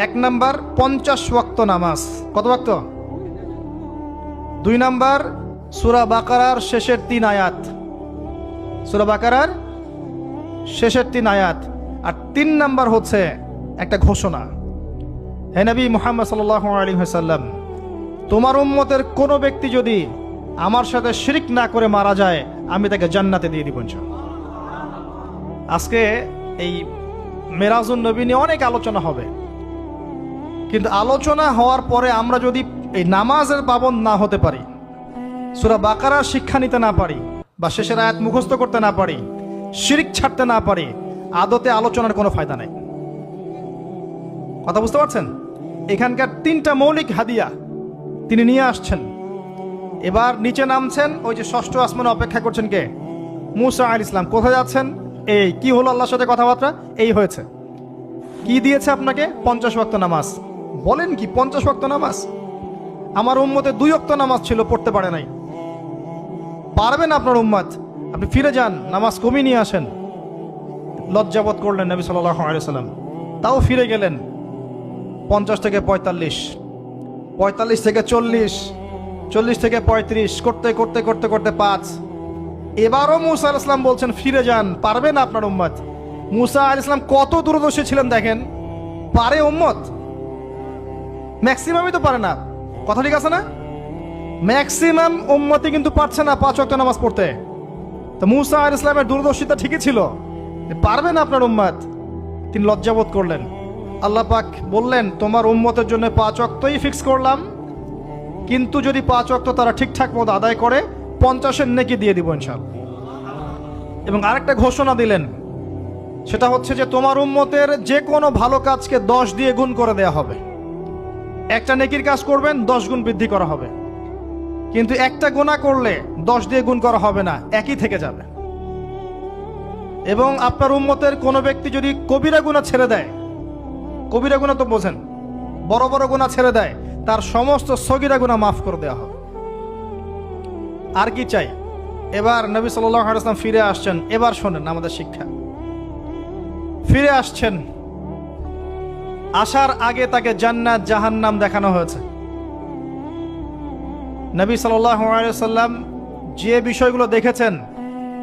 এক নাম্বার 50 ওয়াক্ত নামাজ। কত ওয়াক্ত? 2 নাম্বার সূরা বাকারার শেষের 3 আয়াত, সূরা বাকারার শেষের 3 আয়াত। আর 3 নাম্বার হচ্ছে একটা ঘোষণা, হে নবী মুহাম্মদ সাল্লাল্লাহু আলাইহি ওয়াসাল্লাম, তোমার উম্মতের কোনো ব্যক্তি যদি আমার সাথে শিরক না করে মারা যায়, আমি তাকে জান্নাতে দিয়ে দিব ইনশাআল্লাহ। আজকে এই মেরাজুন নবী নিয়ে অনেক আলোচনা হবে, কিন্তু আলোচনা হওয়ার পরে আমরা যদি এই নামাজের পাবন্দ না হতে পারি, সূরা বাকারার শিক্ষা নিতে না পারি, বা শেষের আয়াত মুখস্থ করতে না পারি, শিরক ছাড়তে না পারি, আদতে আলোচনার কোনো ফায়দা নেই। কথা বুঝতে পারছেন? এখানকার 3টা মৌলিক হাদিয়া তিনি নিয়ে আসছেন। এবার নিচে নামছেন, ওই যে 6ষ্ঠ আসমানে অপেক্ষা করছেন কে? মুসা আলাইহিস সালাম। কোথায় যাচ্ছেন? এই কি হলো আল্লাহর সাথে কথাবার্তা, এই হয়েছে। কি দিয়েছে আপনাকে? 50 ওয়াক্ত নামাজ। বলেন কি 50 ওয়াক্ত নামাজ? আমার উম্মতে 2 ওয়াক্ত নামাজ ছিল, পড়তে পারে নাই। পারবেন আপনার উম্মত? আপনি ফিরে যান, নামাজ কমিয়ে নিয়ে আসেন। লজ্জাবোধ করলেন নবী সাল্লাল্লাহু আলাইহি সাল্লাম, তাও ফিরে গেলেন। 50 থেকে 45, 45 থেকে 40, 40 থেকে 35, করতে করতে করতে করতে 5। এবারও মুসা আলাইহিস সালাম বলছেন ফিরে যান, পারবেন আপনার উম্মত? মুসা আলাইহিস সালাম কত দূরদর্শী ছিলেন দেখেন। পারে উম্মত? ম্যাক্সিমামই তো পারে না। কথা ঠিক আছে না? ম্যাক্সিমাম উম্মতই কিন্তু পারছে না 5 ওয়াক্ত নামাজ পড়তে। তো মুসা আলাইহিস সালামের দূরদর্শিতা ঠিকই ছিল, পারবেন আপনার উম্মত? তিনি লজ্জাবোধ করলেন। আল্লাহ পাক বললেন, তোমার উম্মতের জন্য 5 ওয়াক্তই ফিক্স করলাম, কিন্তু যদি 5 ওয়াক্ত তারা ঠিকঠাক মতো আদায় করে 50-এর নেকি দিয়ে দিব ইনশাআল্লাহ। এবং আরেকটা ঘোষণা দিলেন, সেটা হচ্ছে যে তোমার উম্মতের যে কোনো ভালো কাজকে 10 দিয়ে গুণ করে দেয়া হবে। একটা নেকির কাজ করবেন, 10 গুণ বৃদ্ধি করা হবে। কিন্তু একটা গুনাহ করলে 10 দিয়ে গুণ করা হবে না, একই থেকে যাবে। এবং আপনার উম্মতের কোনো ব্যক্তি যদি কবিরা গুনাহ ছেড়ে দেয়, কবিরা গুনাহ তো বোঝেন, বড় বড় গুনাহ ছেড়ে দেয়, তার সমস্ত সগীরা গুনাহ মাফ করে দেওয়া হবে। আর কি চাই? এবার নবী সাল্লাল্লাহু আলাইহি ওয়াসাল্লাম ফিরে আসছেন। এবার শোনেন আমাদের শিক্ষা। ফিরে আসছেন, আসার আগে তাকে জান্নাত জাহান্নাম দেখানো হয়েছে। নবী সাল্লাল্লাহু আলাইহি ওয়াসাল্লাম যে বিষয়গুলো দেখেছেন,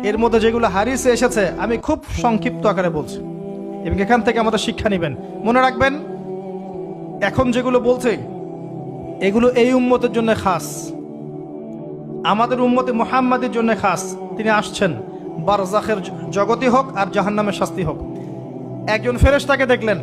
এর মধ্যে যেগুলো হাদিসে এসেছে আমি খুব সংক্ষিপ্ত আকারে বলছি, এবং এখান থেকে আমাদের শিক্ষা নেবেন। মনে রাখবেন, এখন যেগুলো বলছে এগুলো এই উম্মতের জন্য খাস, আমাদের উম্মতে মুহাম্মাদের জন্য খাস। তিনি আসছেন, বারজাখের জগতি হোক আর জাহান্নামের শাস্তি হোক। একজন ফেরেশতাকে দেখলেন,